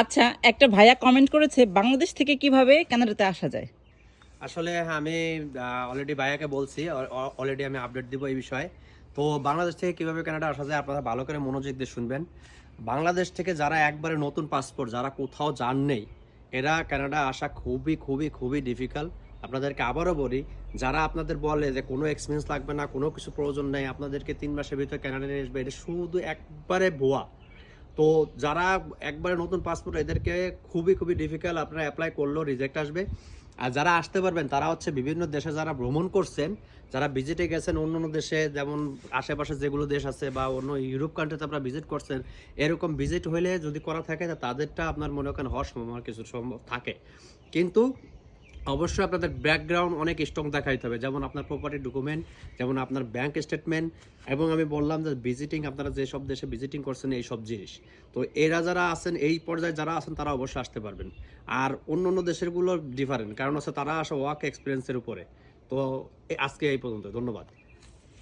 আচ্ছা, একটা ভাইয়া কমেন্ট করেছে বাংলাদেশ থেকে কিভাবে কানাডাতে আসা যায়। আসলে আমি অলরেডি ভাইয়াকে বলছি, অলরেডি আমি আপডেট দিব এই বিষয়ে। তো বাংলাদেশ থেকে কিভাবে কানাডা আসা যায় আপনারা ভালো করে মনোযোগ দিয়ে শুনবেন। বাংলাদেশ থেকে যারা একবারে নতুন পাসপোর্ট, যারা কোথাও যান নেই, এরা কানাডা আসা খুবই খুবই খুবই ডিফিকাল্ট। আপনাদেরকে আবারও বলি, যারা আপনাদের বলে যে কোনো এক্সপিরিয়েন্স লাগবে না, কোনো কিছু প্রয়োজন নেই, আপনাদেরকে 3 মাসের ভিতরে কানাডা নিয়ে আসবে, এটা শুধু একবারে ভুয়া। তো যারা একবারে নতুন পাসপোর্ট, এদেরকে খুবই খুবই ডিফিকাল্ট, আপনারা অ্যাপ্লাই করলেও রিজেক্ট আসবে। আর যারা আসতে পারবেন তারা হচ্ছে বিভিন্ন দেশে যারা ভ্রমণ করছেন, যারা ভিজিটে গেছেন অন্য অন্য দেশে, যেমন আশেপাশে যেগুলো দেশ আছে বা অন্য ইউরোপ কান্ট্রিতে আপনারা ভিজিট করছেন, এরকম ভিজিট হলে যদি করা থাকে তাদেরটা আপনার মনে করেন হওয়ার সম্ভাবনা কিছু সম্ভব থাকে। কিন্তু অবশ্যই আপনাদের ব্যাকগ্রাউন্ড অনেক স্ট্রং দেখাইতে হবে, যেমন আপনার প্রপার্টি ডকুমেন্ট, যেমন আপনার ব্যাংক স্টেটমেন্ট, এবং আমি বললাম যে ভিজিটিং, আপনারা যে সব দেশে ভিজিটিং করছেন এই সব জিনিস। তো এরা যারা আছেন, এই পর্যায়ে যারা আছেন তারা অবশ্যই আসতে পারবেন। আর অন্য অন্য দেশেরগুলো ডিফারেন্ট, কারণ হচ্ছে তারা আসে ওয়ার্ক এক্সপিরিয়েন্সের উপরে। তো আজকে এই পর্যন্ত, ধন্যবাদ।